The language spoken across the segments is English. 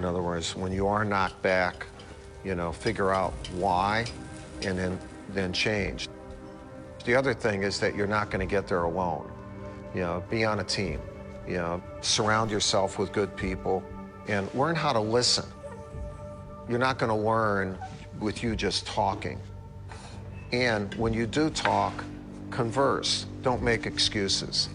In other words, when you are knocked back, figure out why and then change. The other thing is that you're not going to get there alone. Be on a team. Surround yourself with good people and learn how to listen. You're not going to learn with you just talking. And when you do talk, converse. Don't make excuses.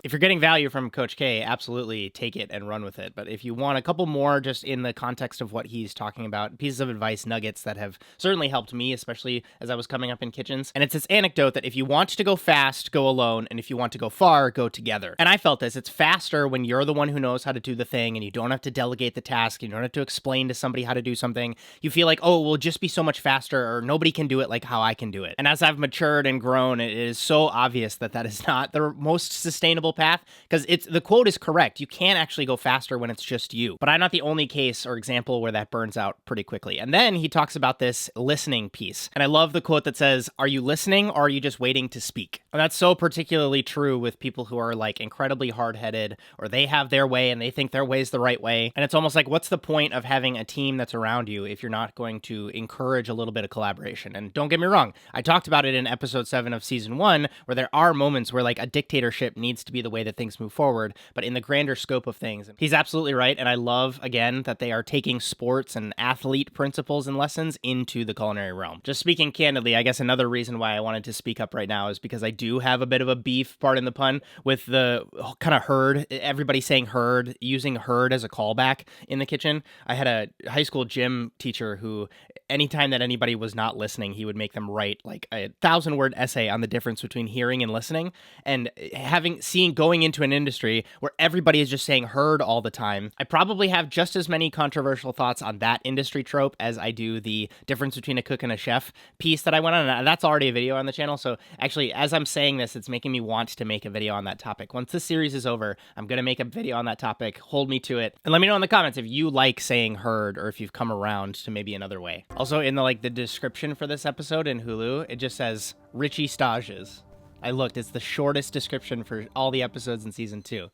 If you're getting value from Coach K, absolutely take it and run with it. But if you want a couple more just in the context of what he's talking about, pieces of advice, nuggets that have certainly helped me, especially as I was coming up in kitchens. And it's this anecdote that if you want to go fast, go alone. And if you want to go far, go together. And I felt this. It's faster when you're the one who knows how to do the thing and you don't have to delegate the task. You don't have to explain to somebody how to do something. You feel like, oh, we'll just be so much faster, or nobody can do it like how I can do it. And as I've matured and grown, it is so obvious that that is not the most sustainable path, because the quote is correct. You can't actually go faster when it's just you. But I'm not the only case or example where that burns out pretty quickly. And then he talks about this listening piece. And I love the quote that says, are you listening or are you just waiting to speak? And that's so particularly true with people who are like incredibly hard-headed, or they have their way and they think their way is the right way. And it's almost like, what's the point of having a team that's around you if you're not going to encourage a little bit of collaboration? And don't get me wrong, I talked about it in episode 7 of season 1, where there are moments where like a dictatorship needs to be the way that things move forward, but in the grander scope of things, he's absolutely right. And I love, again, that they are taking sports and athlete principles and lessons into the culinary realm. Just speaking candidly, I guess another reason why I wanted to speak up right now is because I do have a bit of a beef, pardon the pun, with the kind of herd, everybody saying herd, using herd as a callback in the kitchen. I had a high school gym teacher who, anytime that anybody was not listening, he would make them write like a 1,000-word essay on the difference between hearing and listening. And going into an industry where everybody is just saying heard all the time, I probably have just as many controversial thoughts on that industry trope as I do the difference between a cook and a chef piece that I went on. And that's already a video on the channel. So actually, as I'm saying this, it's making me want to make a video on that topic. Once this series is over, I'm going to make a video on that topic. Hold me to it. And let me know in the comments if you like saying heard or if you've come around to maybe another way. Also, in the description for this episode in Hulu, it just says Richie Stages. I looked, it's the shortest description for all the episodes in season 2.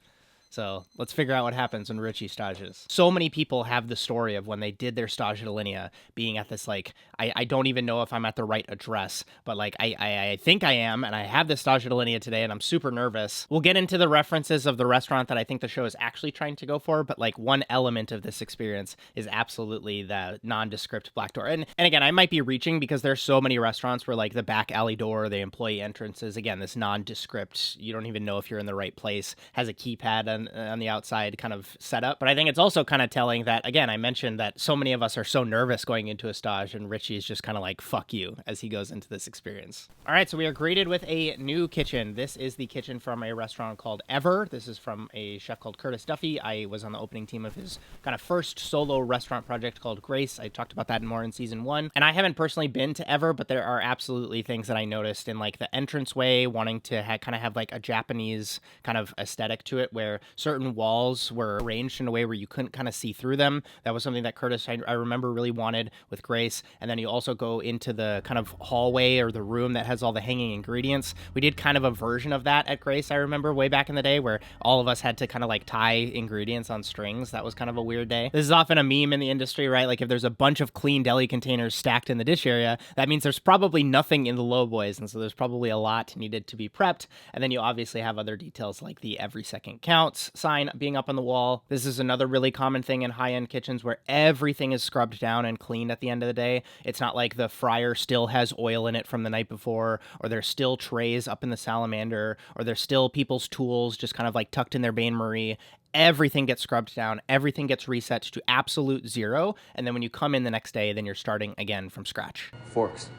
So let's figure out what happens when Richie stages. So many people have the story of when they did their stage de linea being at this, I don't even know if I'm at the right address, but I think I am, and I have this stage de linea today, and I'm super nervous. We'll get into the references of the restaurant that I think the show is actually trying to go for, but one element of this experience is absolutely the nondescript black door. And again, I might be reaching because there's so many restaurants where the back alley door, the employee entrances, again, this nondescript, you don't even know if you're in the right place, has a keypad on the outside kind of setup. But I think it's also kind of telling that, again, I mentioned that so many of us are so nervous going into a stage, and Richie is just kind of like, fuck you, as he goes into this experience. All right, so we are greeted with a new kitchen. This is the kitchen from a restaurant called Ever. This is from a chef called Curtis Duffy. I was on the opening team of his kind of first solo restaurant project called Grace. I talked about that more in season 1. And I haven't personally been to Ever, but there are absolutely things that I noticed in the entranceway, wanting to kind of have a Japanese kind of aesthetic to it, where certain walls were arranged in a way where you couldn't kind of see through them. That was something that Curtis, I remember, really wanted with Grace. And then you also go into the kind of hallway or the room that has all the hanging ingredients. We did kind of a version of that at Grace, I remember, way back in the day, where all of us had to kind of tie ingredients on strings. That was kind of a weird day. This is often a meme in the industry, right? If there's a bunch of clean deli containers stacked in the dish area, that means there's probably nothing in the low boys. And so there's probably a lot needed to be prepped. And then you obviously have other details like the every second counts sign being up on the wall. This is another really common thing in high-end kitchens where everything is scrubbed down and cleaned at the end of the day. It's not like the fryer still has oil in it from the night before, or there's still trays up in the salamander, or there's still people's tools just kind of tucked in their bain-marie. Everything gets scrubbed down, everything gets reset to absolute zero, and then when you come in the next day, then you're starting again from scratch. Forks.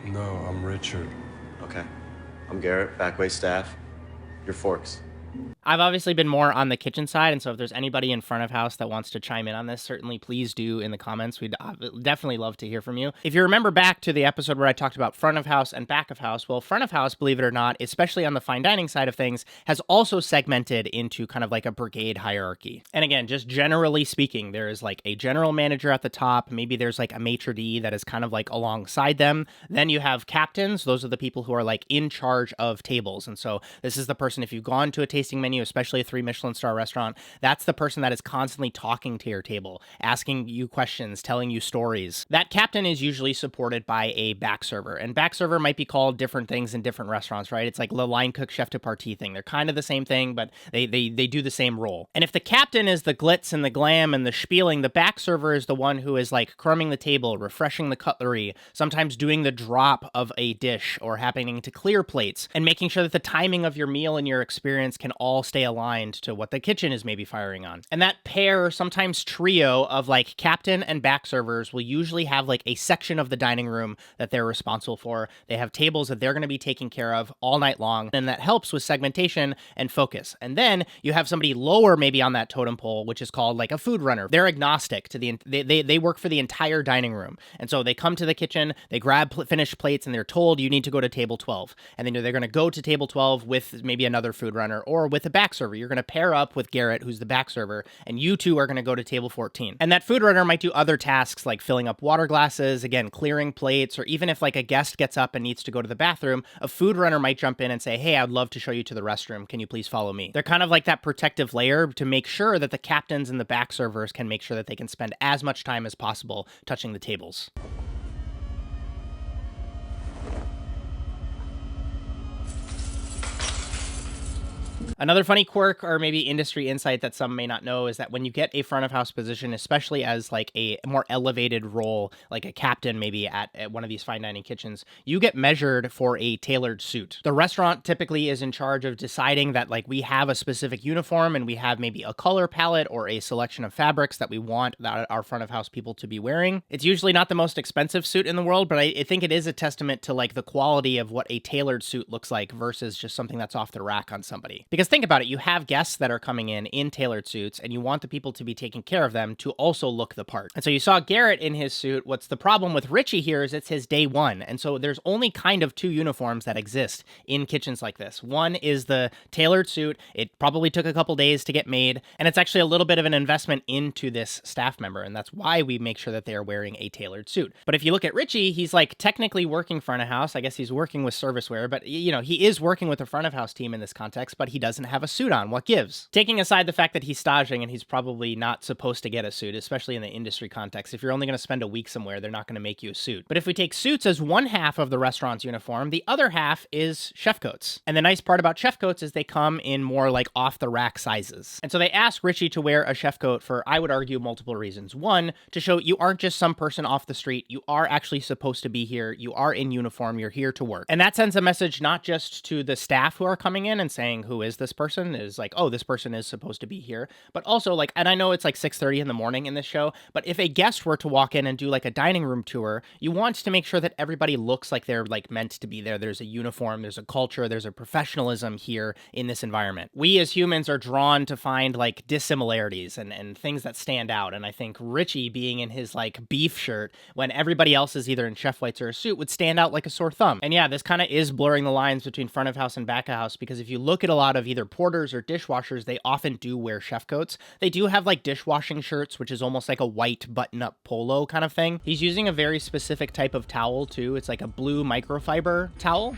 No, I'm Richard. Okay. I'm Garrett, back wait staff. Your forks. I've obviously been more on the kitchen side, and so if there's anybody in front of house that wants to chime in on this, certainly please do in the comments. We'd definitely love to hear from you. If you remember back to the episode where I talked about front of house and back of house, well, front of house, believe it or not, especially on the fine dining side of things, has also segmented into kind of a brigade hierarchy. And again, just generally speaking, there is a general manager at the top. Maybe there's a maitre d' that is kind of alongside them. Then you have captains. Those are the people who are in charge of tables. And so this is the person, if you've gone to a table tasting menu, especially a 3 Michelin star restaurant, that's the person that is constantly talking to your table, asking you questions, telling you stories. That captain is usually supported by a back server, and back server might be called different things in different restaurants, right? It's like the line cook chef de partie thing. They're kind of the same thing, but they do the same role. And if the captain is the glitz and the glam and the spieling, the back server is the one who is like crumbing the table, refreshing the cutlery, sometimes doing the drop of a dish or happening to clear plates, and making sure that the timing of your meal and your experience can all stay aligned to what the kitchen is maybe firing on. And that pair, sometimes trio of like captain and back servers will usually have like a section of the dining room that they're responsible for. They have tables that they're going to be taking care of all night long, and that helps with segmentation and focus. And then you have somebody lower maybe on that totem pole, which is called like a food runner. They're agnostic to they work for the entire dining room. And so they come to the kitchen, they grab finished plates, and they're told you need to go to table 12. And then they're going to go to table 12 with maybe another food runner or with a back server. You're going to pair up with Garrett, who's the back server, and you two are going to go to table 14. And that food runner might do other tasks like filling up water glasses, again, clearing plates, or even if like a guest gets up and needs to go to the bathroom, a food runner might jump in and say, hey, I'd love to show you to the restroom. Can you please follow me? They're kind of like that protective layer to make sure that the captains and the back servers can make sure that they can spend as much time as possible touching the tables. Another funny quirk or maybe industry insight that some may not know is that when you get a front of house position, especially as like a more elevated role, like a captain maybe at one of these fine dining kitchens, you get measured for a tailored suit. The restaurant typically is in charge of deciding that like we have a specific uniform and we have maybe a color palette or a selection of fabrics that we want that our front of house people to be wearing. It's usually not the most expensive suit in the world, but I think it is a testament to like the quality of what a tailored suit looks like versus just something that's off the rack on somebody. Because think about it, you have guests that are coming in tailored suits, and you want the people to be taking care of them to also look the part. And so you saw Garrett in his suit. What's the problem with Richie here is it's his day one. And so there's only kind of two uniforms that exist in kitchens like this. One is the tailored suit. It probably took a couple days to get made, and it's actually a little bit of an investment into this staff member, and that's why we make sure that they are wearing a tailored suit. But if you look at Richie, he's like technically working front of house. I guess he's working with serviceware, but you know, he is working with the front of house team in this context, but he doesn't have a suit on. What gives? Taking aside the fact that he's staging and he's probably not supposed to get a suit, especially in the industry context. If you're only going to spend a week somewhere, they're not going to make you a suit. But if we take suits as one half of the restaurant's uniform, the other half is chef coats. And the nice part about chef coats is they come in more like off the rack sizes. And so they ask Richie to wear a chef coat for, I would argue, multiple reasons. One, to show you aren't just some person off the street. You are actually supposed to be here. You are in uniform. You're here to work. And that sends a message not just to the staff who are coming in and saying, who is this person? Is like, oh, this person is supposed to be here. But also like, and I know it's like 6:30 in the morning in this show, but if a guest were to walk in and do like a dining room tour, you want to make sure that everybody looks like they're like meant to be there. There's a uniform, there's a culture, there's a professionalism here in this environment. We as humans are drawn to find like dissimilarities and things that stand out. And I think Richie being in his like beef shirt when everybody else is either in chef whites or a suit would stand out like a sore thumb. And yeah, this kind of is blurring the lines between front of house and back of house, because if you look at a lot of either porters or dishwashers, they often do wear chef coats. They do have like dishwashing shirts, which is almost like a white button-up polo kind of thing. He's using a very specific type of towel too. It's like a blue microfiber towel.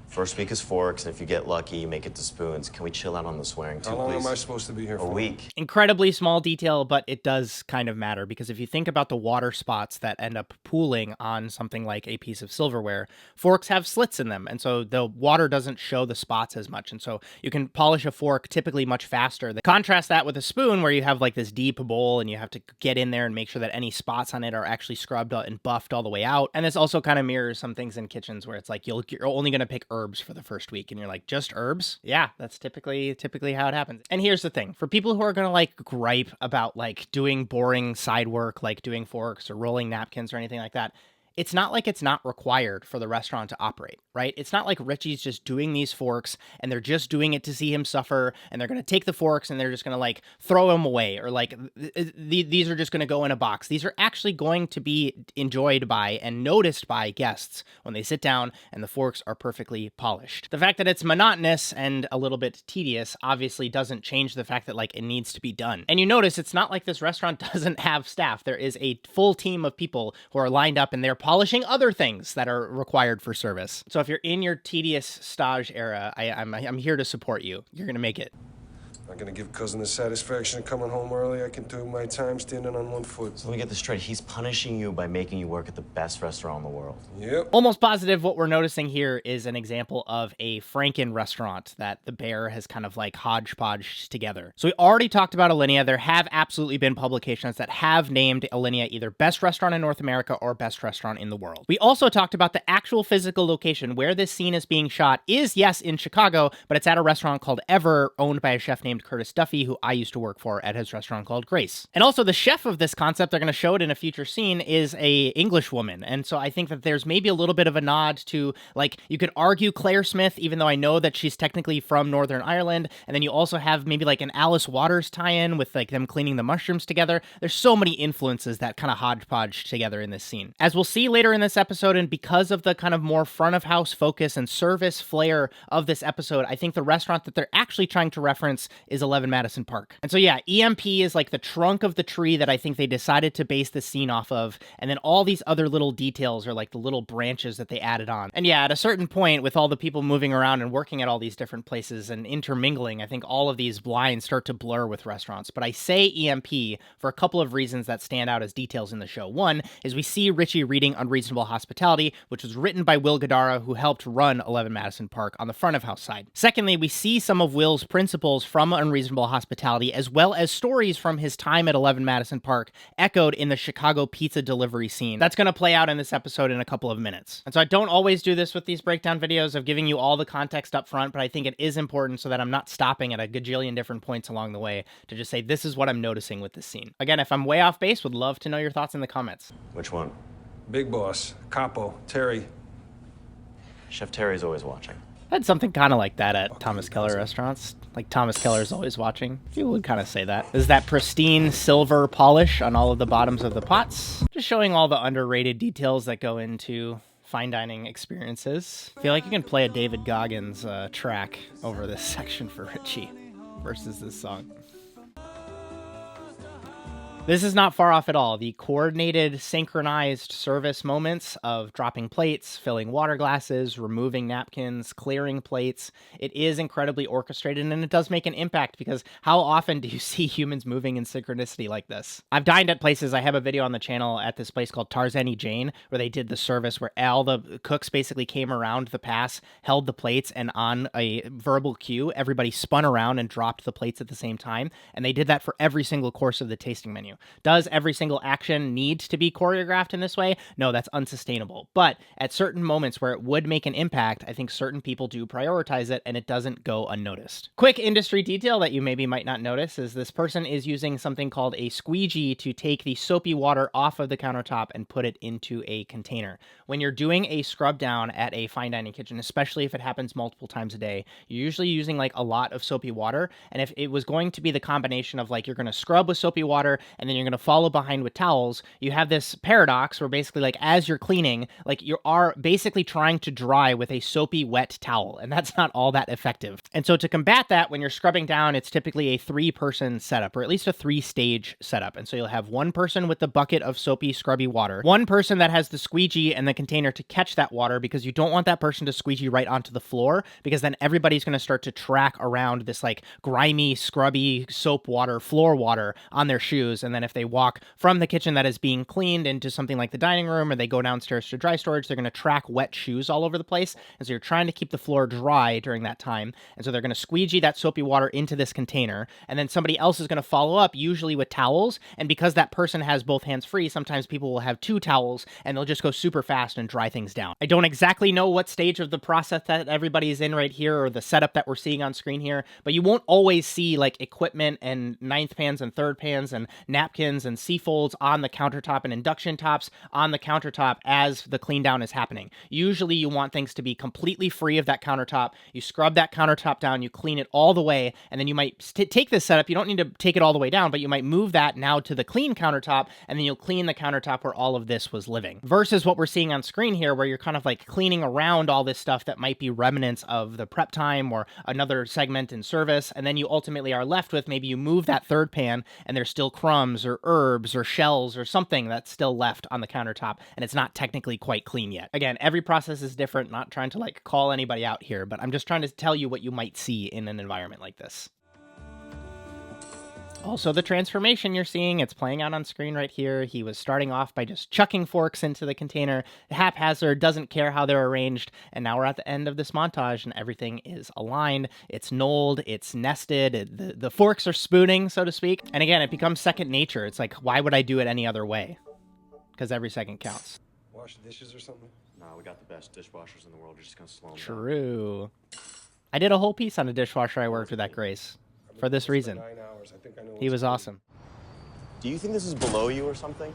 First week is forks, and if you get lucky, you make it to spoons. Can we chill out on the swearing too, How long please? am I supposed to be here for? A week. Incredibly small detail, but it does kind of matter, because if you think about the water spots that end up pooling on something like a piece of silverware, forks have slits in them, and so the water doesn't show the spots as much, and so you can polish a fork typically much faster. Contrast that with a spoon where you have like this deep bowl and you have to get in there and make sure that any spots on it are actually scrubbed out and buffed all the way out. And this also kind of mirrors some things in kitchens where it's like you're only going to pick herbs for the first week, and you're like, just herbs? Yeah, that's typically how it happens. And here's the thing, for people who are gonna like gripe about like doing boring side work, like doing forks or rolling napkins or anything like that, it's not like it's not required for the restaurant to operate, right? It's not like Richie's just doing these forks and they're just doing it to see him suffer, and they're going to take the forks and they're just going to like throw them away, or like these are just going to go in a box. These are actually going to be enjoyed by and noticed by guests when they sit down and the forks are perfectly polished. The fact that it's monotonous and a little bit tedious obviously doesn't change the fact that like it needs to be done. And you notice it's not like this restaurant doesn't have staff. There is a full team of people who are lined up and they're polishing other things that are required for service. So if you're in your tedious stage era, I'm here to support you. You're going to make it. Not gonna give cousin the satisfaction of coming home early. I can do my time standing on one foot. So let me get this straight. He's punishing you by making you work at the best restaurant in the world. Yep. Almost positive what we're noticing here is an example of a Franken restaurant that the bear has kind of like hodgepodged together. So we already talked about Alinea. There have absolutely been publications that have named Alinea either best restaurant in North America or best restaurant in the world. We also talked about the actual physical location where this scene is being shot is, yes, in Chicago, but it's at a restaurant called Ever, owned by a chef named Curtis Duffy, who I used to work for at his restaurant called Grace. And also the chef of this concept, they're going to show it in a future scene, is a English woman. And so I think that there's maybe a little bit of a nod to, like, you could argue Claire Smith, even though I know that she's technically from Northern Ireland. And then you also have maybe like an Alice Waters tie-in with like them cleaning the mushrooms together. There's so many influences that kind of hodgepodge together in this scene. As we'll see later in this episode, and because of the kind of more front of house focus and service flair of this episode, I think the restaurant that they're actually trying to reference is 11 Madison Park. And so yeah, EMP is like the trunk of the tree that I think they decided to base the scene off of, and then all these other little details are like the little branches that they added on. And yeah, at a certain point, with all the people moving around and working at all these different places and intermingling, I think all of these lines start to blur with restaurants. But I say EMP for a couple of reasons that stand out as details in the show. One is we see Richie reading Unreasonable Hospitality, which was written by Will Guidara, who helped run 11 Madison Park on the front of house side. Secondly, we see some of Will's principles from Unreasonable Hospitality, as well as stories from his time at 11 Madison Park, echoed in the Chicago pizza delivery scene. That's going to play out in this episode in a couple of minutes. And so I don't always do this with these breakdown videos of giving you all the context up front, but I think it is important so that I'm not stopping at a gajillion different points along the way to just say, this is what I'm noticing with this scene. Again, if I'm way off base, would love to know your thoughts in the comments. Which one? Big boss, Capo, Terry. Chef Terry's always watching. I had something kind of like that at Thomas Keller restaurants. Like Thomas Keller's always watching. You would kind of say that. There's that pristine silver polish on all of the bottoms of the pots. Just showing all the underrated details that go into fine dining experiences. I feel like you can play a David Goggins track over this section for Richie versus this song. This is not far off at all. The coordinated, synchronized service moments of dropping plates, filling water glasses, removing napkins, clearing plates. It is incredibly orchestrated, and it does make an impact because how often do you see humans moving in synchronicity like this? I've dined at places. I have a video on the channel at this place called Tarzani Jane, where they did the service where all the cooks basically came around the pass, held the plates, and on a verbal cue, everybody spun around and dropped the plates at the same time. And they did that for every single course of the tasting menu. Does every single action need to be choreographed in this way? No, that's unsustainable. But at certain moments where it would make an impact, I think certain people do prioritize it and it doesn't go unnoticed. Quick industry detail that you maybe might not notice is this person is using something called a squeegee to take the soapy water off of the countertop and put it into a container. When you're doing a scrub down at a fine dining kitchen, especially if it happens multiple times a day, you're usually using like a lot of soapy water. And if it was going to be the combination of like you're going to scrub with soapy water and then you're going to follow behind with towels, you have this paradox where basically like as you're cleaning, like you are basically trying to dry with a soapy wet towel, and that's not all that effective. And so to combat that, when you're scrubbing down, it's typically a 3-person setup, or at least a 3-stage setup. And so you'll have one person with the bucket of soapy scrubby water, one person that has the squeegee and the container to catch that water, because you don't want that person to squeegee right onto the floor, because then everybody's going to start to track around this like grimy, scrubby soap water, floor water on their shoes. And then if they walk from the kitchen that is being cleaned into something like the dining room, or they go downstairs to dry storage, they're going to track wet shoes all over the place. And so you're trying to keep the floor dry during that time. And so they're going to squeegee that soapy water into this container. And then somebody else is going to follow up, usually with towels. And because that person has both hands free, sometimes people will have 2 towels and they'll just go super fast and dry things down. I don't exactly know what stage of the process that everybody's in right here, or the setup that we're seeing on screen here, but you won't always see like equipment and 9th pans and 3rd pans and napkins and folds on the countertop and induction tops on the countertop as the clean down is happening. Usually you want things to be completely free of that countertop. You scrub that countertop down, you clean it all the way, and then you might take this setup. You don't need to take it all the way down, but you might move that now to the clean countertop, and then you'll clean the countertop where all of this was living. Versus what we're seeing on screen here, where you're kind of like cleaning around all this stuff that might be remnants of the prep time or another segment in service, and then you ultimately are left with maybe you move that 3rd pan and there's still crumbs or herbs or shells or something that's still left on the countertop, and it's not technically quite clean yet. Again, every process is different, not trying to like call anybody out here, but I'm just trying to tell you what you might see in an environment like this. Also, the transformation you're seeing, it's playing out on screen right here. He was starting off by just chucking forks into the container, haphazard, doesn't care how they're arranged, and now we're at the end of this montage and everything is aligned, it's knolled, it's nested, the forks are spooning, so to speak. And again, it becomes second nature. It's like, why would I do it any other way? Because every second counts. Wash the dishes or something? No, we got the best dishwashers in the world. You're just gonna slow them down. True. I did a whole piece on a dishwasher I worked with at Grace. For this reason. 9 hours. I think I know He was awesome. Do you think this is below you or something?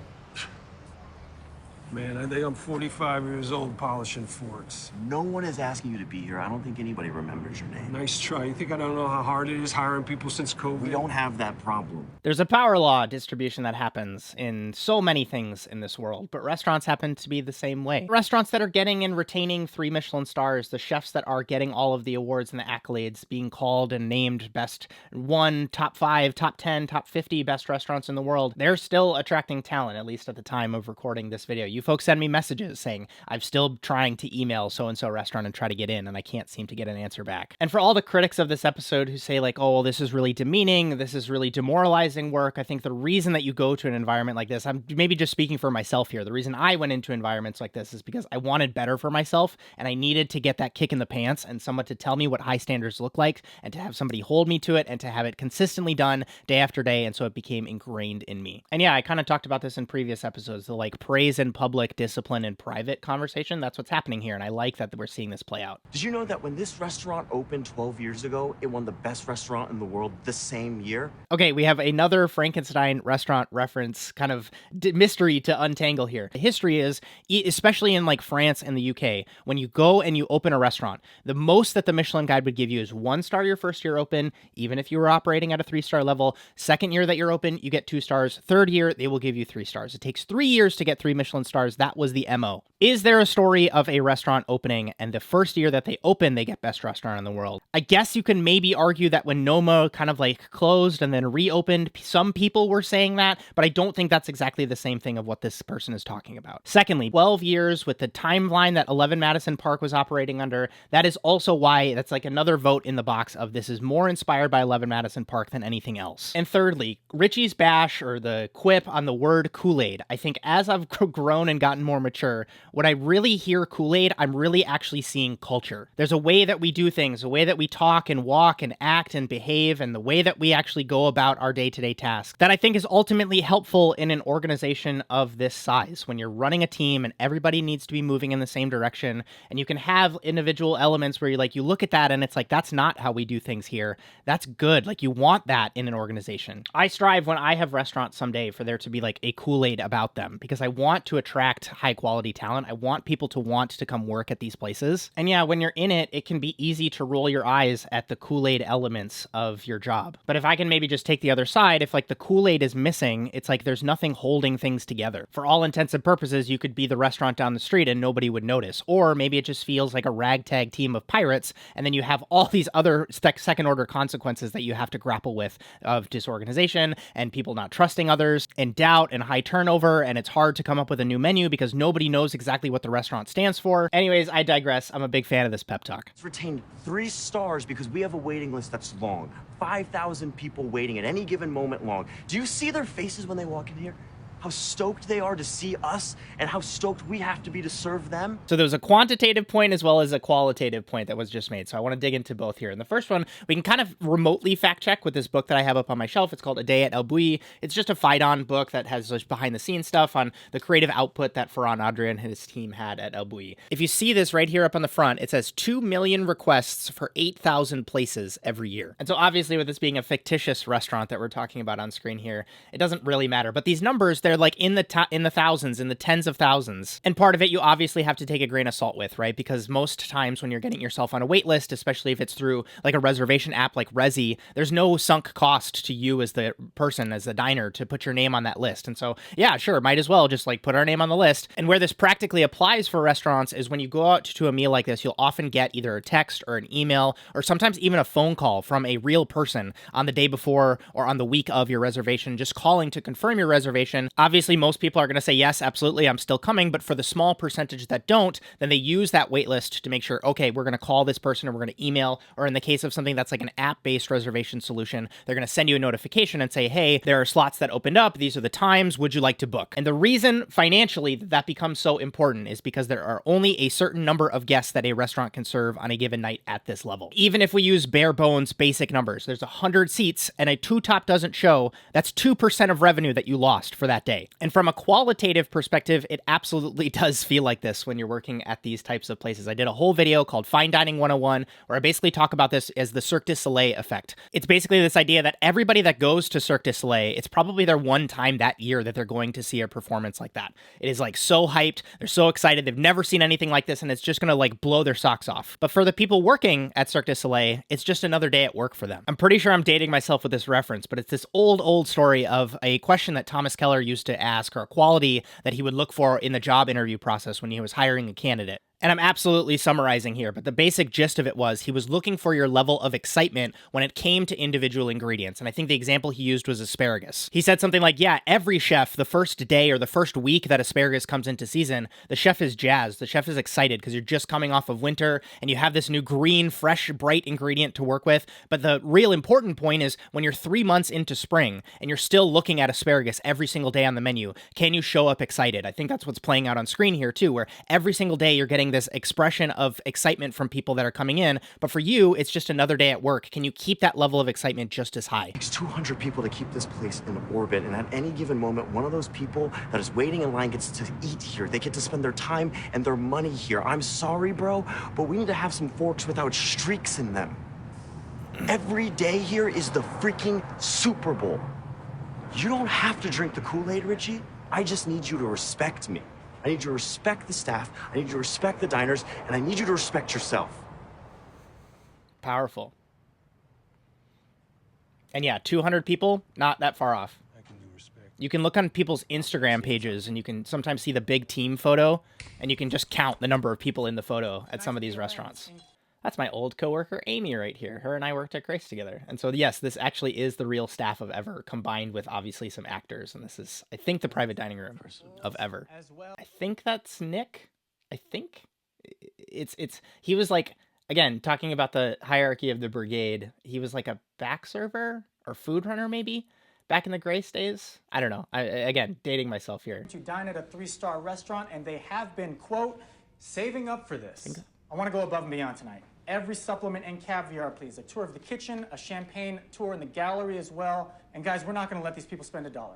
Man, I think I'm 45 years old polishing forks. No one is asking you to be here. I don't think anybody remembers your name. Nice try. You think I don't know how hard it is hiring people since COVID? We don't have that problem. There's a power law distribution that happens in so many things in this world, but restaurants happen to be the same way. Restaurants that are getting and retaining 3 Michelin stars, the chefs that are getting all of the awards and the accolades, being called and named best 1, top 5, top 10, top 50 best restaurants in the world, they're still attracting talent, at least at the time of recording this video. You folks send me messages saying, I'm still trying to email so-and-so restaurant and try to get in, and I can't seem to get an answer back. And for all the critics of this episode who say like, oh, well, this is really demeaning, this is really demoralizing work, I think the reason that you go to an environment like this, I'm maybe just speaking for myself here, the reason I went into environments like this is because I wanted better for myself, and I needed to get that kick in the pants and someone to tell me what high standards look like, and to have somebody hold me to it, and to have it consistently done day after day, and so it became ingrained in me. And yeah, I kind of talked about this in previous episodes, the like praise in public, discipline in private conversation. That's what's happening here, and I like that we're seeing this play out. Did you know that when this restaurant opened 12 years ago, it won the best restaurant in the world the same year? Okay, we have another Frankenstein restaurant reference kind of mystery to untangle here. The history is, especially in like France and the UK, when you go and you open a restaurant, the most that the Michelin Guide would give you is 1 star your first year open, even if you were operating at a 3-star level. Second year that you're open, you get 2 stars. Third year, they will give you 3 stars. It takes 3 years to get 3 Michelin stars. That was the MO. Is there a story of a restaurant opening and the first year that they open, they get best restaurant in the world? I guess you can maybe argue that when Noma kind of like closed and then reopened, some people were saying that, but I don't think that's exactly the same thing of what this person is talking about. Secondly, 12 years with the timeline that 11 Madison Park was operating under, that is also why that's like another vote in the box of this is more inspired by 11 Madison Park than anything else. And thirdly, Richie's bash or the quip on the word Kool-Aid. I think as I've grown and gotten more mature, when I really hear Kool-Aid, I'm really actually seeing culture. There's a way that we do things, a way that we talk and walk and act and behave, and the way that we actually go about our day-to-day tasks that I think is ultimately helpful in an organization of this size. When you're running a team and everybody needs to be moving in the same direction, and you can have individual elements where you look at that and it's like, that's not how we do things here. That's good. Like, you want that in an organization. I strive when I have restaurants someday for there to be like a Kool-Aid about them, because I want to attract high quality talent. I want people to want to come work at these places. And yeah, when you're in it, it can be easy to roll your eyes at the Kool-Aid elements of your job. But if I can maybe just take the other side, if like the Kool-Aid is missing, it's like there's nothing holding things together. For all intents and purposes, you could be the restaurant down the street and nobody would notice. Or maybe it just feels like a ragtag team of pirates, and then you have all these other second order consequences that you have to grapple with of disorganization and people not trusting others and doubt and high turnover, and it's hard to come up with a new menu because nobody knows exactly what the restaurant stands for. Anyways, I digress. I'm a big fan of this pep talk. It's retained 3 stars because we have a waiting list that's long. 5,000 people waiting at any given moment long. Do you see their faces when they walk in here? How stoked they are to see us and how stoked we have to be to serve them. So there's a quantitative point as well as a qualitative point that was just made. So I want to dig into both here. And the first one, we can kind of remotely fact check with this book that I have up on my shelf. It's called A Day at El Bulli. It's just a fight-on book that has just behind the scenes stuff on the creative output that Ferran Adrià and his team had at El Bulli. If you see this right here up on the front, it says 2 million requests for 8,000 places every year. And so obviously with this being a fictitious restaurant that we're talking about on screen here, it doesn't really matter. But these numbers, they're like in the thousands, in the tens of thousands. And part of it you obviously have to take a grain of salt with, right? Because most times when you're getting yourself on a wait list, especially if it's through like a reservation app like Resy, there's no sunk cost to you as the person, as the diner, to put your name on that list. And so, yeah, sure, might as well just like put our name on the list. And where this practically applies for restaurants is when you go out to a meal like this, you'll often get either a text or an email or sometimes even a phone call from a real person on the day before or on the week of your reservation, just calling to confirm your reservation Obviously, most people are going to say, yes, absolutely, I'm still coming. But for the small percentage that don't, then they use that wait list to make sure, okay, we're going to call this person or we're going to email, or in the case of something that's like an app-based reservation solution, they're going to send you a notification and say, hey, there are slots that opened up. These are the times. Would you like to book? And the reason financially that becomes so important is because there are only a certain number of guests that a restaurant can serve on a given night at this level. Even if we use bare bones basic numbers, there's 100 seats and a 2 top doesn't show, that's 2% of revenue that you lost for that day. And from a qualitative perspective, it absolutely does feel like this when you're working at these types of places. I did a whole video called Fine Dining 101 where I basically talk about this as the Cirque du Soleil effect. It's basically this idea that everybody that goes to Cirque du Soleil, it's probably their one time that year that they're going to see a performance like that. It is like so hyped, they're so excited, they've never seen anything like this, and it's just gonna like blow their socks off. But for the people working at Cirque du Soleil, it's just another day at work for them. I'm pretty sure I'm dating myself with this reference, but it's this old story of a question that Thomas Keller used to ask, or a quality that he would look for in the job interview process when he was hiring a candidate. And I'm absolutely summarizing here, but the basic gist of it was he was looking for your level of excitement when it came to individual ingredients. And I think the example he used was asparagus. He said something like, yeah, every chef, the first day or the first week that asparagus comes into season, the chef is jazzed. The chef is excited because you're just coming off of winter and you have this new green, fresh, bright ingredient to work with. But the real important point is when you're 3 months into spring and you're still looking at asparagus every single day on the menu, can you show up excited? I think that's what's playing out on screen here too, where every single day you're getting this expression of excitement from people that are coming in, but for you, it's just another day at work. Can you keep that level of excitement just as high? It takes 200 people to keep this place in orbit, and at any given moment, one of those people that is waiting in line gets to eat here. They get to spend their time and their money here. I'm sorry, bro, but we need to have some forks without streaks in them. Every day here is the freaking Super Bowl. You don't have to drink the Kool-Aid, Richie. I just need you to respect me. I need you to respect the staff, I need you to respect the diners, and I need you to respect yourself. Powerful. And yeah, 200 people, not that far off. You can look on people's Instagram pages and you can sometimes see the big team photo and you can just count the number of people in the photo at some of these restaurants. That's my old coworker, Amy, right here. Her and I worked at Grace together. And so, yes, this actually is the real staff of Ever, combined with obviously some actors. And this is, I think, the private dining room of Ever. I think that's Nick. I think he was like, again, talking about the hierarchy of the brigade, he was like a back server or food runner, maybe, back in the Grace days. I don't know. Again, dating myself here. To dine at a 3-star restaurant, and they have been, quote, saving up for this. I want to go above and beyond tonight. Every supplement and caviar, please. A tour of the kitchen, a champagne tour in the gallery as well. And guys, we're not going to let these people spend $1.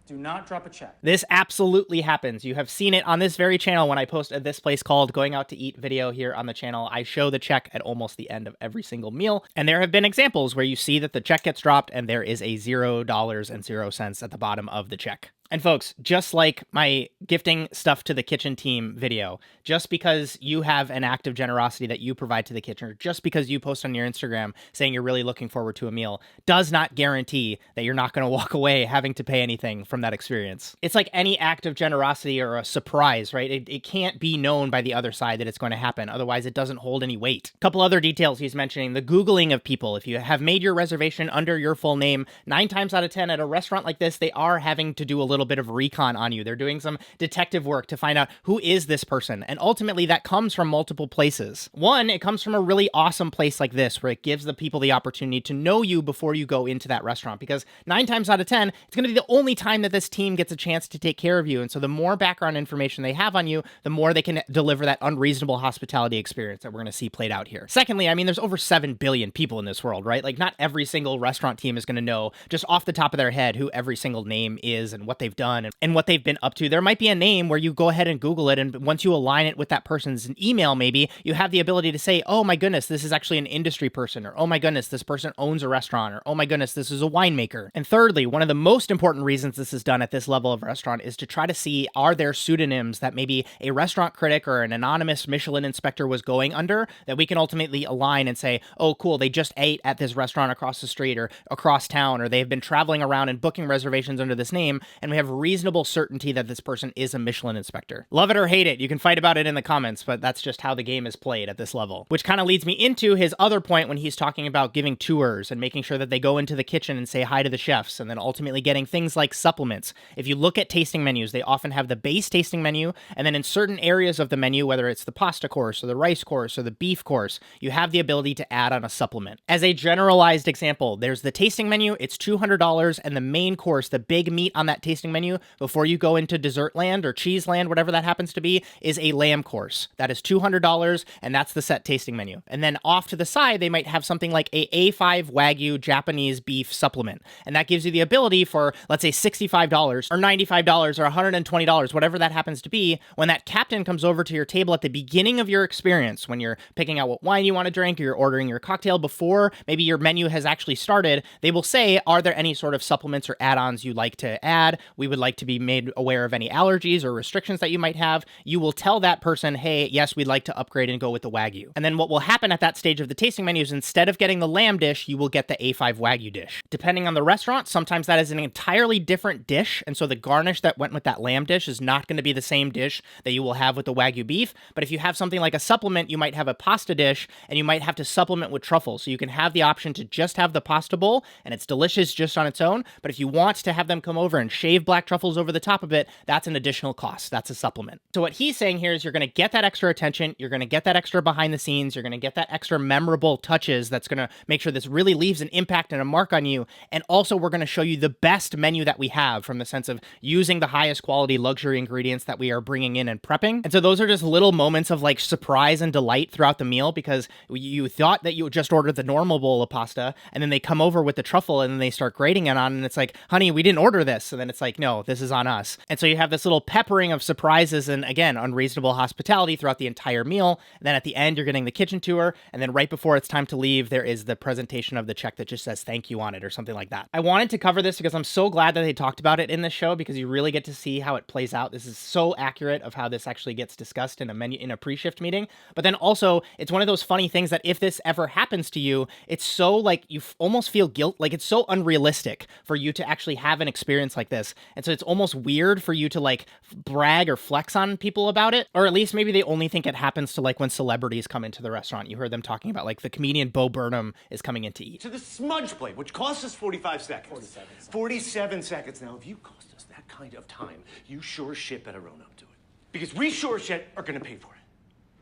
Do not drop a check. This absolutely happens. You have seen it on this very channel when I post a This Place Called Going Out to Eat video here on the channel. I show the check at almost the end of every single meal. And there have been examples where you see that the check gets dropped and there is a $0.00 at the bottom of the check. And folks, just like my gifting stuff to the kitchen team video, just because you have an act of generosity that you provide to the kitchen, or just because you post on your Instagram saying you're really looking forward to a meal, does not guarantee that you're not going to walk away having to pay anything from that experience. It's like any act of generosity or a surprise, right? It can't be known by the other side that it's going to happen. Otherwise, it doesn't hold any weight. A couple other details he's mentioning: the Googling of people. If you have made your reservation under your full name, 9 times out of 10 at a restaurant like this, they are having to do a little bit of recon on you. They're doing some detective work to find out who is this person. And ultimately that comes from multiple places. One, it comes from a really awesome place like this, where it gives the people the opportunity to know you before you go into that restaurant, because 9 times out of 10, it's going to be the only time that this team gets a chance to take care of you. And so the more background information they have on you, the more they can deliver that unreasonable hospitality experience that we're going to see played out here. Secondly, I mean, there's over 7 billion people in this world, right? Like, not every single restaurant team is going to know just off the top of their head who every single name is and what they've done and what they've been up to. There might be a name where you go ahead and Google it, and once you align it with that person's email, maybe you have the ability to say, oh my goodness, this is actually an industry person, or oh my goodness, this person owns a restaurant, or oh my goodness, this is a winemaker. And thirdly, one of the most important reasons this is done at this level of restaurant is to try to see, are there pseudonyms that maybe a restaurant critic or an anonymous Michelin inspector was going under that we can ultimately align and say, oh cool, they just ate at this restaurant across the street or across town, or they've been traveling around and booking reservations under this name, and we have reasonable certainty that this person is a Michelin inspector. Love it or hate it, you can fight about it in the comments, but that's just how the game is played at this level. Which kind of leads me into his other point when he's talking about giving tours and making sure that they go into the kitchen and say hi to the chefs, and then ultimately getting things like supplements. If you look at tasting menus, they often have the base tasting menu, and then in certain areas of the menu, whether it's the pasta course or the rice course or the beef course, you have the ability to add on a supplement. As a generalized example, there's the tasting menu, it's $200, and the main course, the big meat on that tasting menu before you go into dessert land or cheese land, whatever that happens to be, is a lamb course. That is $200, and that's the set tasting menu. And then off to the side, they might have something like a A5 Wagyu Japanese beef supplement. And that gives you the ability for, let's say, $65 or $95 or $120, whatever that happens to be, when that captain comes over to your table at the beginning of your experience, when you're picking out what wine you want to drink or you're ordering your cocktail before maybe your menu has actually started, they will say, are there any sort of supplements or add-ons you'd like to add? We would like to be made aware of any allergies or restrictions that you might have. You will tell that person, hey, yes, we'd like to upgrade and go with the Wagyu. And then what will happen at that stage of the tasting menu is instead of getting the lamb dish, you will get the A5 Wagyu dish. Depending on the restaurant, sometimes that is an entirely different dish, and so the garnish that went with that lamb dish is not going to be the same dish that you will have with the Wagyu beef. But if you have something like a supplement, you might have a pasta dish, and you might have to supplement with truffles. So you can have the option to just have the pasta bowl, and it's delicious just on its own. But if you want to have them come over and shave black truffles over the top of it, that's an additional cost. That's a supplement. So what he's saying here is you're going to get that extra attention, you're going to get that extra behind the scenes, you're going to get that extra memorable touches that's going to make sure this really leaves an impact and a mark on you. And also we're going to show you the best menu that we have from the sense of using the highest quality luxury ingredients that we are bringing in and prepping. And so those are just little moments of like surprise and delight throughout the meal, because you thought that you just ordered the normal bowl of pasta, and then they come over with the truffle and then they start grating it on, and it's like, honey, we didn't order this. And then it's like, no, this is on us. And so you have this little peppering of surprises and, again, unreasonable hospitality throughout the entire meal. And then at the end, you're getting the kitchen tour, and then right before it's time to leave, there is the presentation of the check that just says thank you on it or something like that. I wanted to cover this because I'm so glad that they talked about it in this show, because you really get to see how it plays out. This is so accurate of how this actually gets discussed in a pre-shift meeting. But then also, it's one of those funny things that if this ever happens to you, it's so like you almost feel guilt, like it's so unrealistic for you to actually have an experience like this. And so it's almost weird for you to like brag or flex on people about it, or at least maybe they only think it happens to like when celebrities come into the restaurant. You heard them talking about like the comedian Bo Burnham is coming in to eat. To the smudge plate, which costs us 45 seconds. 47 seconds. Now, if you cost us that kind of time, you sure shit better own up to it. Because we sure shit are gonna pay for it.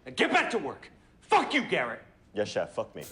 Now get back to work. Fuck you, Garrett. Yes, chef, fuck me.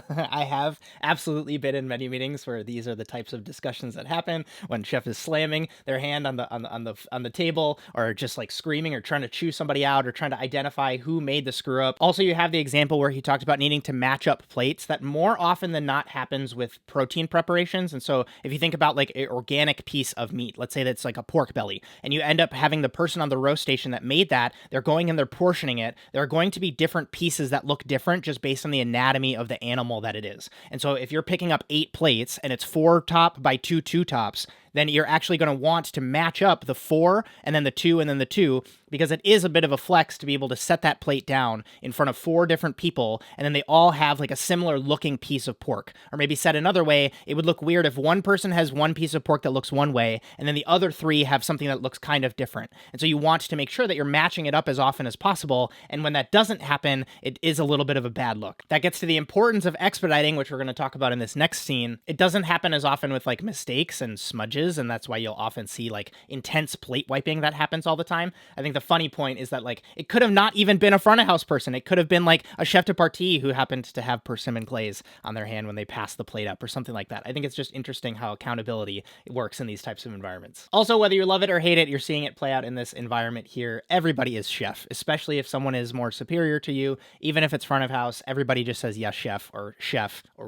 I have absolutely been in many meetings where these are the types of discussions that happen when chef is slamming their hand on the table, or just like screaming or trying to chew somebody out or trying to identify who made the screw up. Also, you have the example where he talked about needing to match up plates. That more often than not happens with protein preparations. And so if you think about like an organic piece of meat, let's say that's like a pork belly, and you end up having the person on the roast station that made that, they're going and they're portioning it. There are going to be different pieces that look different just based on the anatomy of the animal that it is. And so if you're picking up 8 plates and it's 4 top by 2 tops, then you're actually going to want to match up the 4 and then the 2 and then the 2, because it is a bit of a flex to be able to set that plate down in front of 4 different people, and then they all have like a similar looking piece of pork. Or maybe said another way, it would look weird if one person has one piece of pork that looks one way, and then the other 3 have something that looks kind of different. And so you want to make sure that you're matching it up as often as possible, and when that doesn't happen, it is a little bit of a bad look. That gets to the importance of expediting, which we're going to talk about in this next scene. It doesn't happen as often with like mistakes and smudges, and that's why you'll often see like intense plate wiping that happens all the time. I think the funny point is that like it could have not even been a front of house person. It could have been like a chef de partie who happened to have persimmon glaze on their hand when they passed the plate up or something like that. I think it's just interesting how accountability works in these types of environments. Also, whether you love it or hate it, you're seeing it play out in this environment here. Everybody is chef, especially if someone is more superior to you. Even if it's front of house, everybody just says yes chef or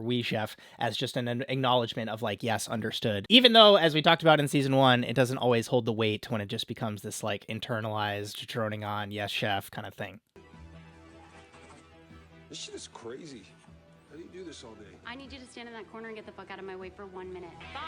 we chef as just an acknowledgement of like, yes, understood. Even though, as we talked about in season 1, it doesn't always hold the weight when it just becomes this like internalized droning on yes chef kind of thing. This shit is crazy. How do you do this all day? I need you to stand in that corner and get the fuck out of my way for 1 minute. 5,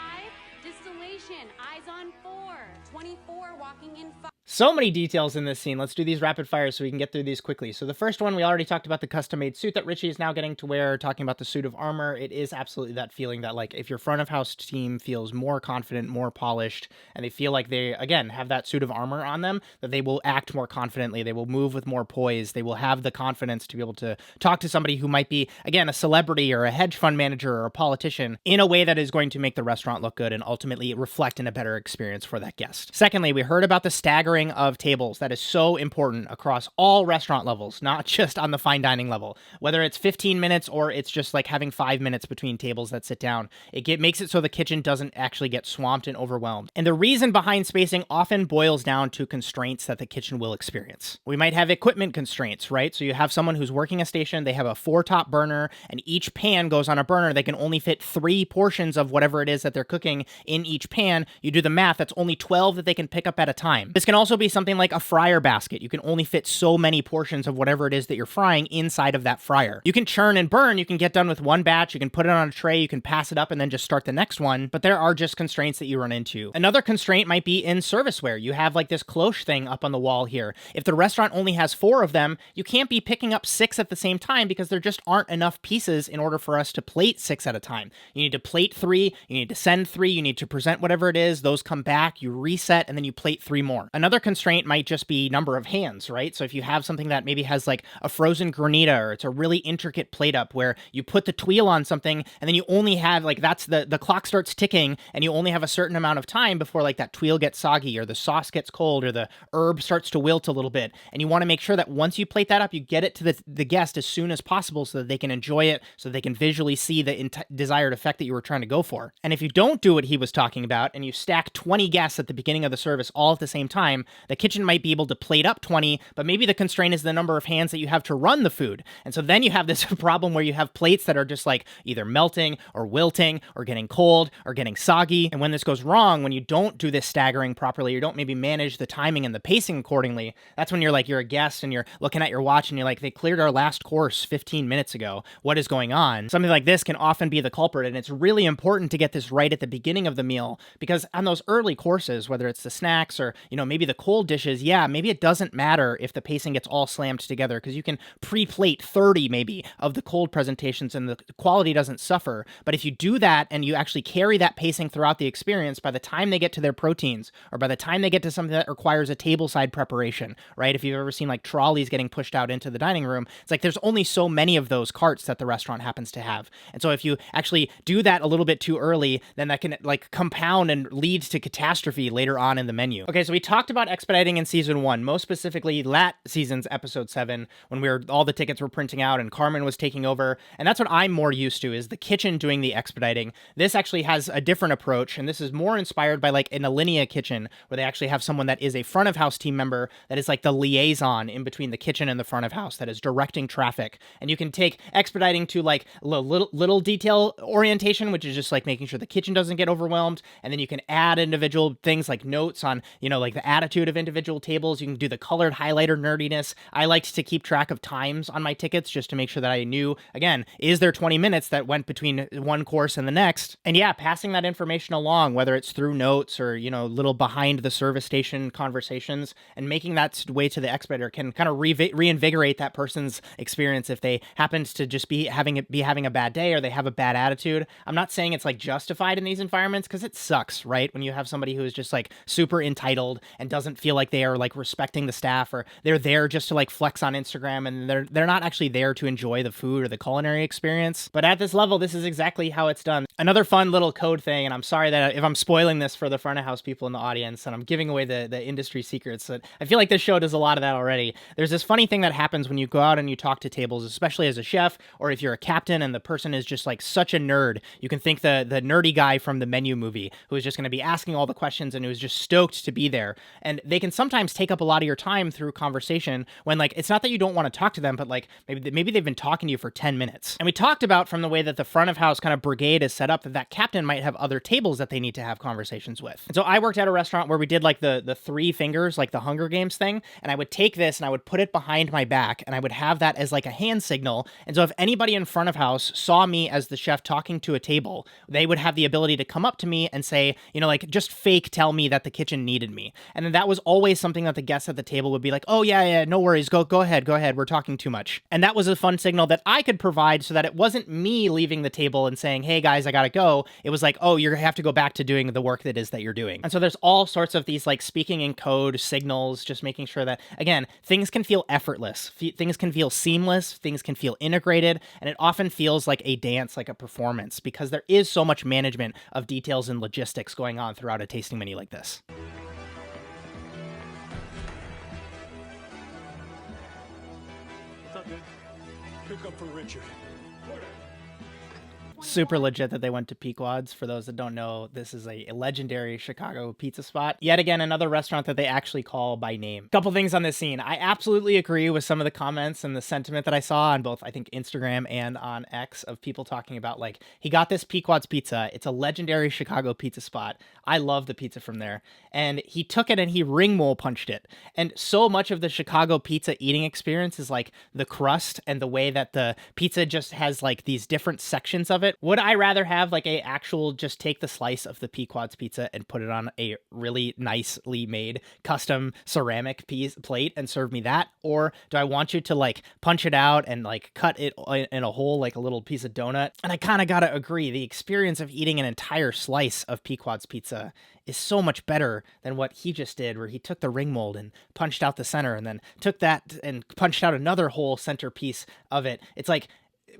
distillation, eyes on 4, 24, walking in 5. So many details in this scene. Let's do these rapid fires so we can get through these quickly. So the first one, we already talked about the custom-made suit that Richie is now getting to wear, talking about the suit of armor. It is absolutely that feeling that, like, if your front of house team feels more confident, more polished, and they feel like they, again, have that suit of armor on them, that they will act more confidently, they will move with more poise, they will have the confidence to be able to talk to somebody who might be, again, a celebrity or a hedge fund manager or a politician in a way that is going to make the restaurant look good and ultimately reflect in a better experience for that guest. Secondly, we heard about the staggering of tables. That is so important across all restaurant levels, not just on the fine dining level. Whether it's 15 minutes or it's just like having 5 minutes between tables that sit down, it makes it so the kitchen doesn't actually get swamped and overwhelmed. And the reason behind spacing often boils down to constraints that the kitchen will experience. We might have equipment constraints, right? So you have someone who's working a station, they have a 4-top burner, and each pan goes on a burner. They can only fit 3 portions of whatever it is that they're cooking in each pan. You do the math, that's only 12 that they can pick up at a time. This can also be something like a fryer basket. You can only fit so many portions of whatever it is that you're frying inside of that fryer. You can churn and burn, you can get done with one batch, you can put it on a tray, you can pass it up and then just start the next one, but there are just constraints that you run into. Another constraint might be in serviceware. You have like this cloche thing up on the wall here. If the restaurant only has 4 of them, you can't be picking up 6 at the same time because there just aren't enough pieces in order for us to plate 6 at a time. You need to plate 3, you need to send 3, you need to present whatever it is, those come back, you reset, and then you plate 3 more. Another constraint might just be number of hands, right? So if you have something that maybe has like a frozen granita or it's a really intricate plate up where you put the tuile on something and then you only have like, that's the clock starts ticking and you only have a certain amount of time before like that tuile gets soggy or the sauce gets cold or the herb starts to wilt a little bit. And you want to make sure that once you plate that up, you get it to the guest as soon as possible so that they can enjoy it, so they can visually see the desired effect that you were trying to go for. And if you don't do what he was talking about and you stack 20 guests at the beginning of the service all at the same time, the kitchen might be able to plate up 20, but maybe the constraint is the number of hands that you have to run the food. And so then you have this problem where you have plates that are just like either melting or wilting or getting cold or getting soggy. And when this goes wrong, when you don't do this staggering properly, you don't maybe manage the timing and the pacing accordingly, that's when you're a guest and you're looking at your watch and you're like, they cleared our last course 15 minutes ago. What is going on? Something like this can often be the culprit, and it's really important to get this right at the beginning of the meal, because on those early courses, whether it's the snacks or, maybe the cold dishes, maybe it doesn't matter if the pacing gets all slammed together because you can pre-plate 30 maybe of the cold presentations and the quality doesn't suffer. But if you do that and you actually carry that pacing throughout the experience, by the time they get to their proteins or by the time they get to something that requires a tableside preparation, right? If you've ever seen like trolleys getting pushed out into the dining room, it's like there's only so many of those carts that the restaurant happens to have. And so if you actually do that a little bit too early, then that can like compound and lead to catastrophe later on in the menu. Okay, so we talked about expediting in season 1, most specifically that season's episode 7, when all the tickets were printing out and Carmen was taking over. And that's what I'm more used to, is the kitchen doing the expediting. This actually has a different approach, and this is more inspired by like an Alinea kitchen, where they actually have someone that is a front of house team member that is like the liaison in between the kitchen and the front of house that is directing traffic. And you can take expediting to like little detail orientation, which is just like making sure the kitchen doesn't get overwhelmed. And then you can add individual things like notes on, like the attitude of individual tables. You can do the colored highlighter nerdiness. I liked to keep track of times on my tickets just to make sure that I knew, again, is there 20 minutes that went between one course and the next? And passing that information along, whether it's through notes or, little behind the service station conversations, and making that way to the expeditor can kind of reinvigorate that person's experience if they happen to just be having a bad day or they have a bad attitude. I'm not saying it's like justified in these environments, because it sucks, right? When you have somebody who is just like super entitled and doesn't feel like they are like respecting the staff, or they're there just to like flex on Instagram and they're not actually there to enjoy the food or the culinary experience. But at this level, this is exactly how it's done. Another fun little code thing, and I'm sorry that if I'm spoiling this for the front of house people in the audience and I'm giving away the industry secrets, but I feel like this show does a lot of that already. There's this funny thing that happens when you go out and you talk to tables, especially as a chef, or if you're a captain and the person is just like such a nerd. You can think the nerdy guy from the Menu movie who is just going to be asking all the questions and who's just stoked to be there. And they can sometimes take up a lot of your time through conversation when like, it's not that you don't want to talk to them, but like maybe they've been talking to you for 10 minutes. And we talked about, from the way that the front of house kind of brigade is set up, that captain might have other tables that they need to have conversations with. And so I worked at a restaurant where we did like the 3 fingers, like the Hunger Games thing. And I would take this and I would put it behind my back and I would have that as like a hand signal. And so if anybody in front of house saw me as the chef talking to a table, they would have the ability to come up to me and say, like just fake tell me that the kitchen needed me. And then that was always something that the guests at the table would be like, oh yeah, no worries, go ahead, we're talking too much. And that was a fun signal that I could provide so that it wasn't me leaving the table and saying, hey guys, I gotta go. It was like, oh, you have to go back to doing the work that is that you're doing. And so there's all sorts of these like speaking in code signals, just making sure that, again, things can feel effortless, things can feel seamless, things can feel integrated, and it often feels like a dance, like a performance, because there is so much management of details and logistics going on throughout a tasting menu like this. What's up, dude? Pick up for Richard. Super legit that they went to Pequod's. For those that don't know, this is a legendary Chicago pizza spot. Yet again, another restaurant that they actually call by name. Couple things on this scene. I absolutely agree with some of the comments and the sentiment that I saw on both, I think, Instagram and on X of people talking about, like, he got this Pequod's pizza. It's a legendary Chicago pizza spot. I love the pizza from there. And he took it and he ring mole punched it. And so much of the Chicago pizza eating experience is like the crust and the way that the pizza just has like these different sections of it. Would I rather have like a actual just take the slice of the Pequod's pizza and put it on a really nicely made custom ceramic plate and serve me that? Or do I want you to like punch it out and like cut it in a hole like a little piece of donut? And I kind of gotta agree, the experience of eating an entire slice of Pequod's pizza is so much better than what he just did, where he took the ring mold and punched out the center and then took that and punched out another whole centerpiece of it. It's like,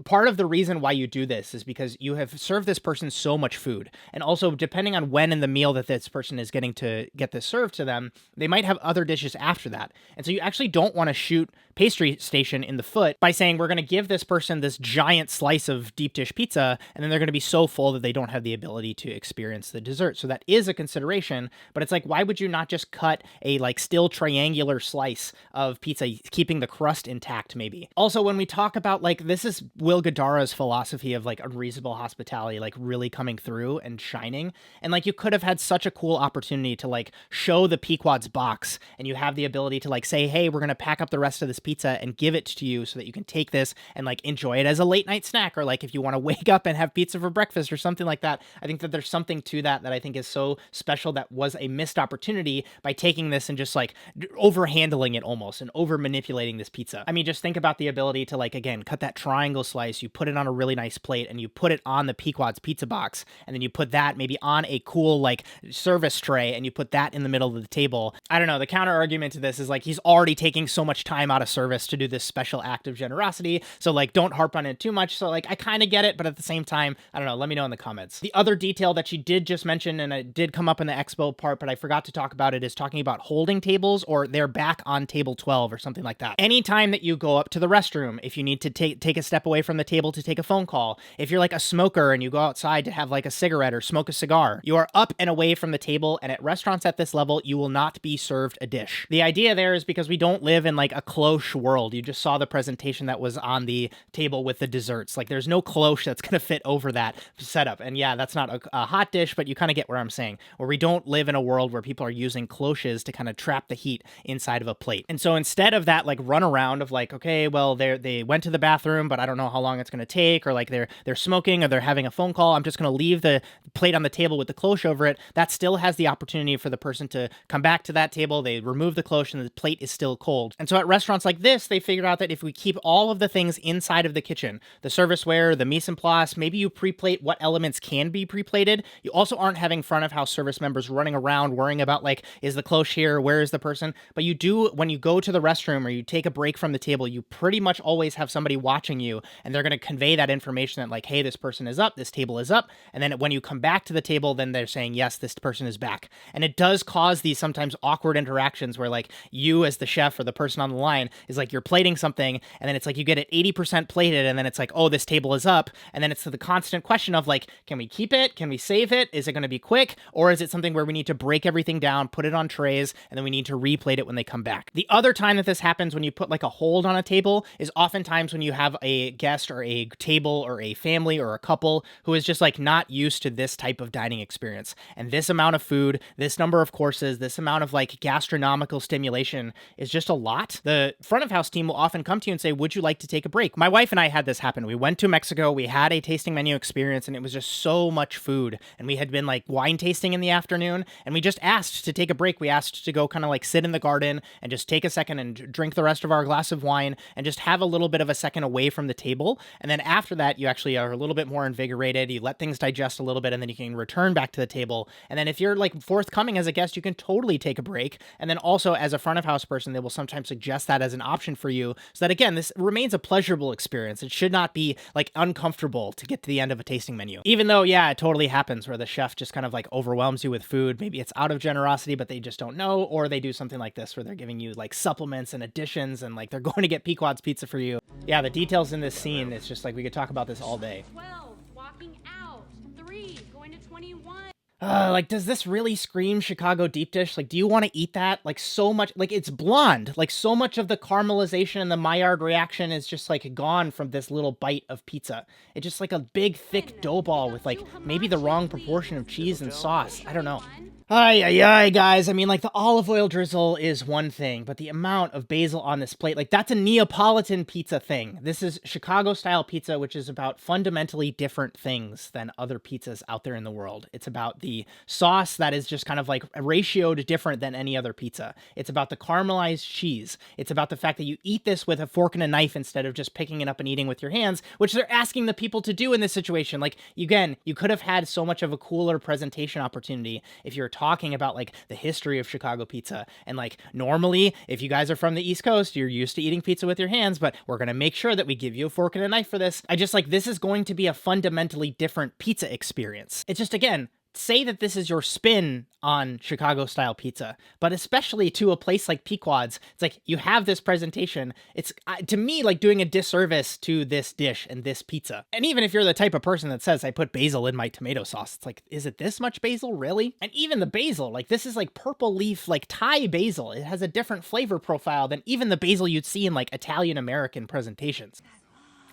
part of the reason why you do this is because you have served this person so much food. And also, depending on when in the meal that this person is getting to get this served to them, they might have other dishes after that. And so you actually don't want to shoot pastry station in the foot by saying, we're going to give this person this giant slice of deep dish pizza, and then they're going to be so full that they don't have the ability to experience the dessert. So that is a consideration, but it's like, why would you not just cut a like still triangular slice of pizza, keeping the crust intact maybe? Also, when we talk about like, this is Will Guidara's philosophy of like unreasonable hospitality, like really coming through and shining. And like, you could have had such a cool opportunity to like show the Pequod's box, and you have the ability to like say, hey, we're going to pack up the rest of this pizza and give it to you so that you can take this and like enjoy it as a late night snack, or like if you want to wake up and have pizza for breakfast or something like that. I think that there's something to that I think is so special, that was a missed opportunity by taking this and just like over handling it almost and over manipulating this pizza. I mean, just think about the ability to like, again, cut that triangle slice, you put it on a really nice plate and you put it on the Pequod's pizza box, and then you put that maybe on a cool like service tray and you put that in the middle of the table. I don't know, the counter argument to this is like, he's already taking so much time out of service to do this special act of generosity, so like don't harp on it too much. So like, I kind of get it, but at the same time, I don't know, let me know in the comments. The other detail that she did just mention, and it did come up in the expo part, but I forgot to talk about it, is talking about holding tables, or they're back on table 12 or something like that. Anytime that you go up to the restroom, if you need to take a step away from the table to take a phone call, if you're like a smoker and you go outside to have like a cigarette or smoke a cigar, you are up and away from the table, and at restaurants at this level, you will not be served a dish. The idea there is because we don't live in like a cloche world. You just saw the presentation that was on the table with the desserts. Like, there's no cloche that's going to fit over that setup. And yeah, that's not a hot dish, but you kind of get where I'm saying, where we don't live in a world where people are using cloches to kind of trap the heat inside of a plate. And so instead of that like run around of like, okay, well, they went to the bathroom, but I don't know how long it's going to take, or like they're smoking or they're having a phone call, I'm just going to leave the plate on the table with the cloche over it. That still has the opportunity for the person to come back to that table. They remove the cloche and the plate is still cold. And so at restaurants like this, they figured out that if we keep all of the things inside of the kitchen, the serviceware, the mise en place, maybe you pre-plate what elements can be pre-plated. You also aren't having front of house service members running around worrying about like, is the cloche here? Where is the person? But you do, when you go to the restroom or you take a break from the table, you pretty much always have somebody watching you, and they're going to convey that information that like, hey, this person is up, this table is up. And then when you come back to the table, then they're saying, yes, this person is back. And it does cause these sometimes awkward interactions where like you as the chef or the person on the line is like, you're plating something, and then it's like you get it 80% plated, and then it's like, oh, this table is up. And then it's the constant question of like, can we keep it? Can we save it? Is it going to be quick? Or is it something where we need to break everything down, put it on trays, and then we need to replate it when they come back? The other time that this happens when you put like a hold on a table is oftentimes when you have a guest or a table or a family or a couple who is just like not used to this type of dining experience. And this amount of food, this number of courses, this amount of like gastronomical stimulation is just a lot. The front of house team will often come to you and say, would you like to take a break? My wife and I had this happen. We went to Mexico, we had a tasting menu experience, and it was just so much food. And we had been like wine tasting in the afternoon, and we just asked to take a break. We asked to go kind of like sit in the garden and just take a second and drink the rest of our glass of wine and just have a little bit of a second away from the table. And then after that, you actually are a little bit more invigorated. You let things digest a little bit, and then you can return back to the table. And then if you're like forthcoming as a guest, you can totally take a break. And then also as a front of house person, they will sometimes suggest that as an option for you, so that again, this remains a pleasurable experience. It should not be like uncomfortable to get to the end of a tasting menu. Even though, yeah, it totally happens where the chef just kind of like overwhelms you with food. Maybe it's out of generosity, but they just don't know, or they do something like this where they're giving you like supplements and additions, and like they're going to get Pequod's pizza for you. Yeah, the details in this scene, it's just like we could talk about this all day. 12, walking out. 3, going to 21. Like, does this really scream Chicago deep dish? Like, do you want to eat that? Like, so much, like, it's blonde. Like, so much of the caramelization and the Maillard reaction is just, like, gone from this little bite of pizza. It's just like a big, thick dough ball with, like, maybe the wrong proportion of cheese and sauce. I don't know. Ay, guys. I mean, like, the olive oil drizzle is one thing, but the amount of basil on this plate, like, that's a Neapolitan pizza thing. This is Chicago-style pizza, which is about fundamentally different things than other pizzas out there in the world. It's about the sauce that is just kind of, like, ratioed different than any other pizza. It's about the caramelized cheese. It's about the fact that you eat this with a fork and a knife instead of just picking it up and eating with your hands, which they're asking the people to do in this situation. Like, again, you could have had so much of a cooler presentation opportunity if you're talking about like the history of Chicago pizza. And like normally, if you guys are from the East Coast, you're used to eating pizza with your hands, but we're going to make sure that we give you a fork and a knife for this. I just like, this is going to be a fundamentally different pizza experience. It's just, again, say that this is your spin on Chicago style pizza, but especially to a place like Pequod's, it's like you have this presentation. It's to me like doing a disservice to this dish and this pizza. And even if you're the type of person that says I put basil in my tomato sauce, it's like, is it this much basil really? And even the basil, like this is like purple leaf, like Thai basil. It has a different flavor profile than even the basil you'd see in like Italian American presentations.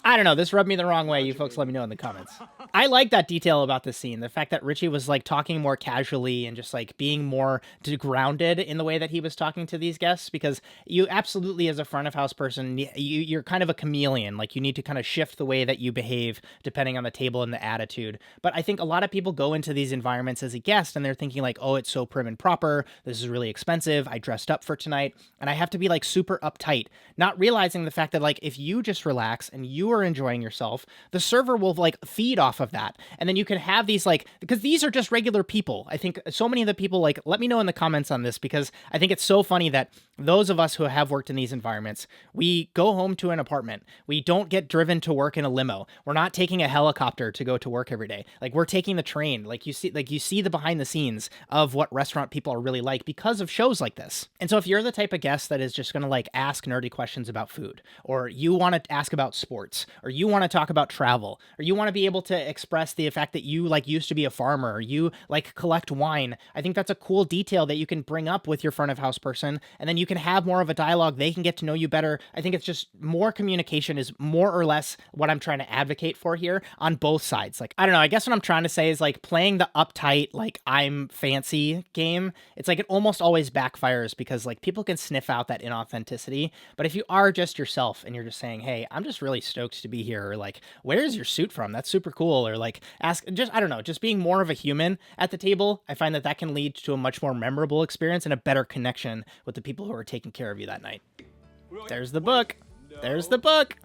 I don't know, this rubbed me the wrong way. You folks let me know in the comments. I like that detail about this scene. The fact that Richie was like talking more casually and just like being more grounded in the way that he was talking to these guests, because you absolutely, as a front of house person, you're kind of a chameleon. Like you need to kind of shift the way that you behave depending on the table and the attitude. But I think a lot of people go into these environments as a guest and they're thinking like, oh, it's so prim and proper. This is really expensive. I dressed up for tonight and I have to be like super uptight, not realizing the fact that like if you just relax and you are enjoying yourself, the server will like feed off of that. And then you can have these like, because these are just regular people. I think so many of the people, like, let me know in the comments on this, because I think it's so funny that those of us who have worked in these environments, we go home to an apartment. We don't get driven to work in a limo. We're not taking a helicopter to go to work every day. Like we're taking the train. Like you see the behind the scenes of what restaurant people are really like because of shows like this. And so if you're the type of guest that is just going to like ask nerdy questions about food, or you want to ask about sports, or you want to talk about travel, or you want to be able to express the fact that you like used to be a farmer, or you like collect wine, I think that's a cool detail that you can bring up with your front of house person, and then you can have more of a dialogue. They can get to know you better. I think it's just more communication is more or less what I'm trying to advocate for here on both sides. Like, I don't know, I guess what I'm trying to say is like playing the uptight, like I'm fancy game. It's like it almost always backfires because like people can sniff out that inauthenticity. But if you are just yourself and you're just saying, hey, I'm just really stoked to be here, or like, where's your suit from? That's super cool. Or like I don't know, just being more of a human at the table. I find that can lead to a much more memorable experience and a better connection with the people who are taking care of you that night. There's the book. There's the book.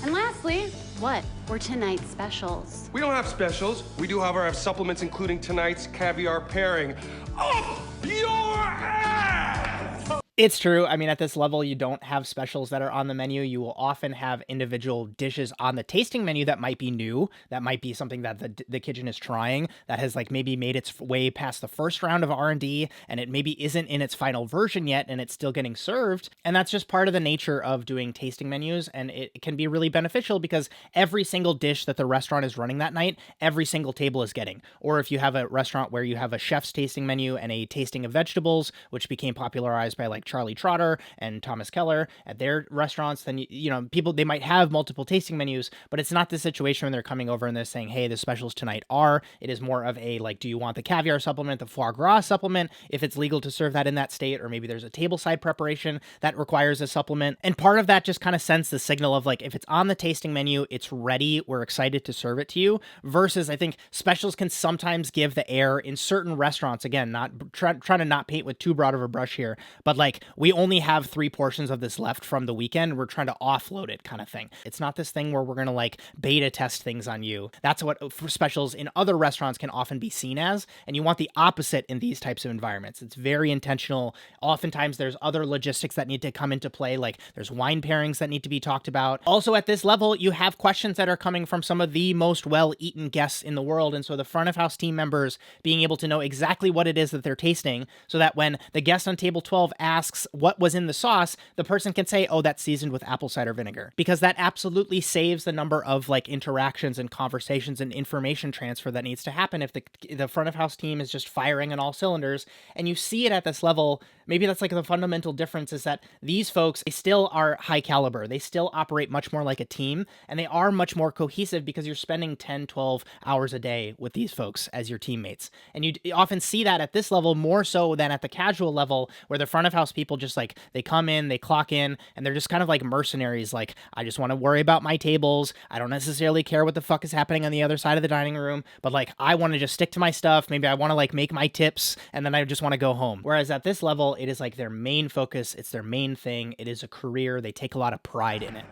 And lastly, what were tonight's specials? We don't have specials. We do, however, have supplements, including tonight's caviar pairing. Up your ass! It's true. I mean, at this level, you don't have specials that are on the menu. You will often have individual dishes on the tasting menu that might be new. That might be something that the kitchen is trying, that has like maybe made its way past the first round of R&D, and it maybe isn't in its final version yet, and it's still getting served. And that's just part of the nature of doing tasting menus, and it can be really beneficial because every single dish that the restaurant is running that night, every single table is getting. Or if you have a restaurant where you have a chef's tasting menu and a tasting of vegetables, which became popularized by like Charlie Trotter and Thomas Keller at their restaurants, then, people, they might have multiple tasting menus, but it's not the situation when they're coming over and they're saying, hey, the specials tonight are. It is more of a, like, do you want the caviar supplement, the foie gras supplement, if it's legal to serve that in that state, or maybe there's a tableside preparation that requires a supplement. And part of that just kind of sends the signal of, like, if it's on the tasting menu, it's ready, we're excited to serve it to you, versus I think specials can sometimes give the air in certain restaurants, again, not trying to not paint with too broad of a brush here, but like, we only have 3 portions of this left from the weekend, we're trying to offload it kind of thing. It's not this thing where we're going to like beta test things on you. That's what for specials in other restaurants can often be seen as, and you want the opposite in these types of environments. It's very intentional. Oftentimes there's other logistics that need to come into play, like there's wine pairings that need to be talked about. Also at this level, you have questions that are coming from some of the most well-eaten guests in the world, and so the front of house team members being able to know exactly what it is that they're tasting, so that when the guest on table 12 asks what was in the sauce, the person can say, oh, that's seasoned with apple cider vinegar, because that absolutely saves the number of like interactions and conversations and information transfer that needs to happen if the front of house team is just firing on all cylinders. And you see it at this level. Maybe that's like the fundamental difference, is that these folks, they still are high caliber. They still operate much more like a team, and they are much more cohesive because you're spending 10, 12 hours a day with these folks as your teammates. And you often see that at this level more so than at the casual level, where the front of house people just like, they come in, they clock in, and they're just kind of like mercenaries. Like, I just want to worry about my tables. I don't necessarily care what the fuck is happening on the other side of the dining room, but like, I want to just stick to my stuff. Maybe I want to like make my tips, and then I just want to go home. Whereas at this level, it is like their main focus. It's their main thing. It is a career. They take a lot of pride in it.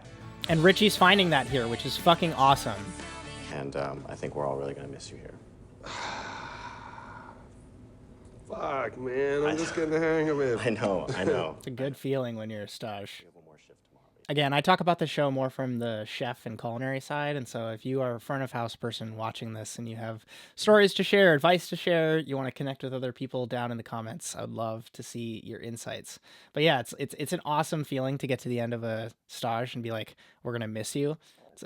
And Richie's finding that here, which is fucking awesome. And I think we're all really going to miss you here. Fuck, man. I'm just getting the hang of it. I know. It's a good feeling when you're a stage. Again, I talk about the show more from the chef and culinary side, and so if you are a front of house person watching this and you have stories to share, advice to share, you want to connect with other people, down in the comments, I would love to see your insights. But yeah, it's an awesome feeling to get to the end of a stage and be like, we're gonna miss you.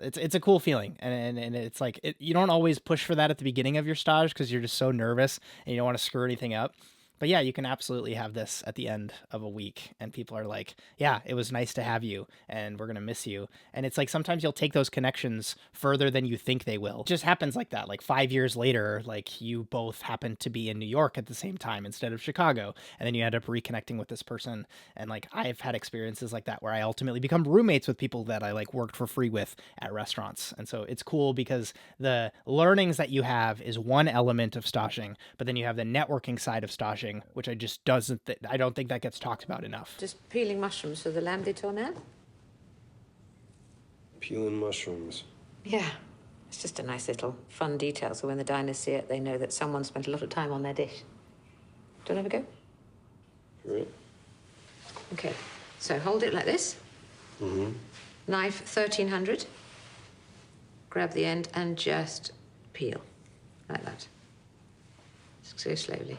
It's a cool feeling, and it's like, you don't always push for that at the beginning of your stage because you're just so nervous and you don't want to screw anything up. But yeah, you can absolutely have this at the end of a week, and people are like, yeah, it was nice to have you, and we're going to miss you. And it's like, sometimes you'll take those connections further than you think they will. It just happens like that. Like 5 years later, like you both happen to be in New York at the same time instead of Chicago. And then you end up reconnecting with this person. And like, I've had experiences like that where I ultimately become roommates with people that I like worked for free with at restaurants. And so it's cool because the learnings that you have is one element of stashing, but then you have the networking side of stashing, which I just I don't think that gets talked about enough. Just peeling mushrooms for the lamb de tournelle? Peeling mushrooms. Yeah, it's just a nice little fun detail, so when the diners see it, they know that someone spent a lot of time on their dish. Do you want to have a go? Right. Okay, so hold it like this. Mm-hmm. Knife 1300. Grab the end and just peel, like that. Just go slowly.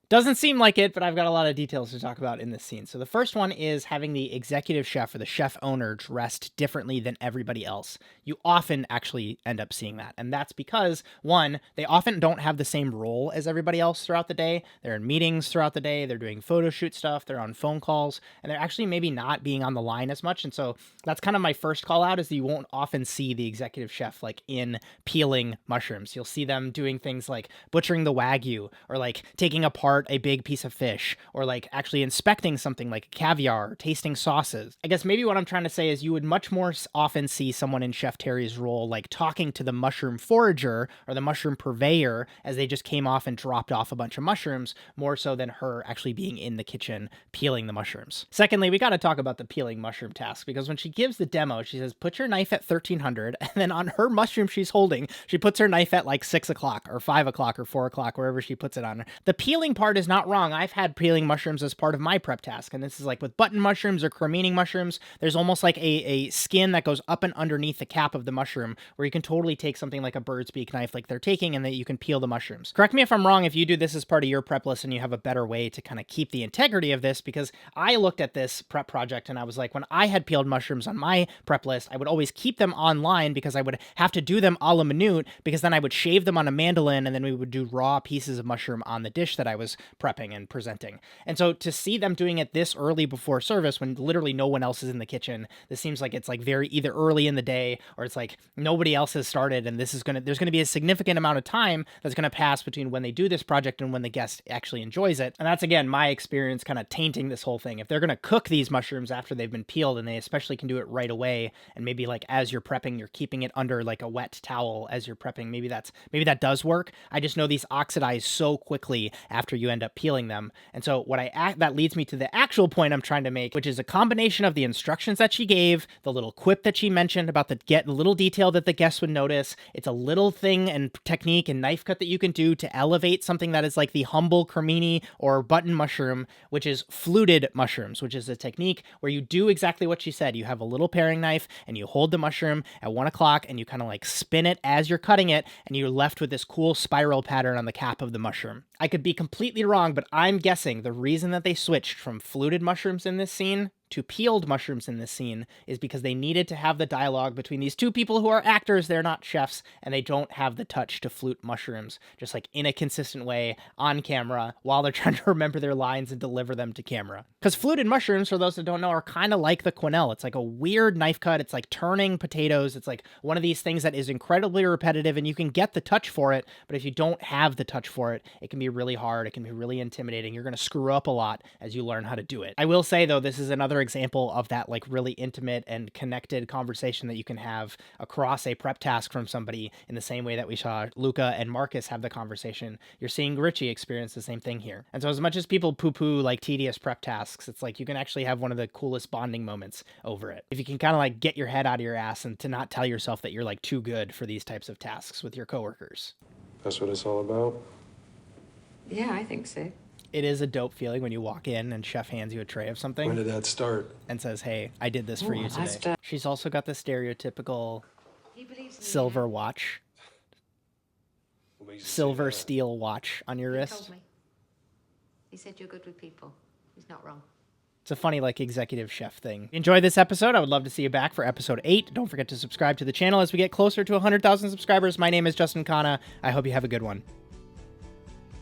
Doesn't seem like it, but I've got a lot of details to talk about in this scene. So the first one is having the executive chef or the chef owner dressed differently than everybody else. You often actually end up seeing that. And that's because, one, they often don't have the same role as everybody else throughout the day. They're in meetings throughout the day. They're doing photo shoot stuff. They're on phone calls. And they're actually maybe not being on the line as much. And so that's kind of my first call out, is that you won't often see the executive chef like in peeling mushrooms. You'll see them doing things like butchering the Wagyu, or like taking apart a big piece of fish, or like actually inspecting something like caviar, or tasting sauces. I guess maybe what I'm trying to say is you would much more often see someone in Chef Terry's role like talking to the mushroom forager or the mushroom purveyor as they just came off and dropped off a bunch of mushrooms, more so than her actually being in the kitchen peeling the mushrooms. Secondly, we got to talk about the peeling mushroom task, because when she gives the demo, she says, put your knife at 1300, and then on her mushroom she's holding, she puts her knife at like 6 o'clock or 5 o'clock or 4 o'clock, wherever she puts it on her. The peeling part is not wrong. I've had peeling mushrooms as part of my prep task, and this is like with button mushrooms or cremining mushrooms, there's almost like a skin that goes up and underneath the cap of the mushroom, where you can totally take something like a bird's beak knife like they're taking, and that you can peel the mushrooms. Correct me if I'm wrong if you do this as part of your prep list and you have a better way to kind of keep the integrity of this, because I looked at this prep project and I was like, when I had peeled mushrooms on my prep list, I would always keep them online because I would have to do them a la minute, because then I would shave them on a mandolin and then we would do raw pieces of mushroom on the dish that I was is prepping and presenting. And so to see them doing it this early before service, when literally no one else is in the kitchen, this seems like it's like very either early in the day, or it's like nobody else has started, and there's going to be a significant amount of time that's going to pass between when they do this project and when the guest actually enjoys it. And that's, again, my experience kind of tainting this whole thing. If they're going to cook these mushrooms after they've been peeled, and they especially can do it right away, and maybe like as you're prepping, you're keeping it under like a wet towel as you're prepping, maybe that does work. I just know these oxidize so quickly after you end up peeling them. And so that leads me to the actual point I'm trying to make, which is a combination of the instructions that she gave, the little quip that she mentioned about the little detail that the guests would notice. It's a little thing and technique and knife cut that you can do to elevate something that is like the humble cremini or button mushroom, which is fluted mushrooms, which is a technique where you do exactly what she said. You have a little paring knife and you hold the mushroom at 1 o'clock and you kind of like spin it as you're cutting it, and you're left with this cool spiral pattern on the cap of the mushroom. I could be completely wrong, but I'm guessing the reason that they switched from fluted mushrooms in this scene to peeled mushrooms in this scene is because they needed to have the dialogue between these two people who are actors, they're not chefs, and they don't have the touch to flute mushrooms, just like in a consistent way on camera while they're trying to remember their lines and deliver them to camera. Because fluted mushrooms, for those that don't know, are kind of like the quenelle. It's like a weird knife cut. It's like turning potatoes. It's like one of these things that is incredibly repetitive, and you can get the touch for it, but if you don't have the touch for it, it can be really hard. It can be really intimidating. You're going to screw up a lot as you learn how to do it. I will say, though, this is another example of that like really intimate and connected conversation that you can have across a prep task from somebody, in the same way that we saw Luca and Marcus have the conversation. You're seeing Richie experience the same thing here. And so as much as people poo-poo like tedious prep tasks, it's like you can actually have one of the coolest bonding moments over it. If you can kind of like get your head out of your ass and to not tell yourself that you're like too good for these types of tasks with your coworkers. That's what it's all about? Yeah, I think so. It is a dope feeling when you walk in and chef hands you a tray of something. When did that start? And says, hey, I did this for you today. She's also got the stereotypical silver watch. Silver steel watch on your wrist. Told me. He said you're good with people. He's not wrong. It's a funny, like, executive chef thing. Enjoy this episode. I would love to see you back for episode 8. Don't forget to subscribe to the channel as we get closer to 100,000 subscribers. My name is Justin Khanna. I hope you have a good one.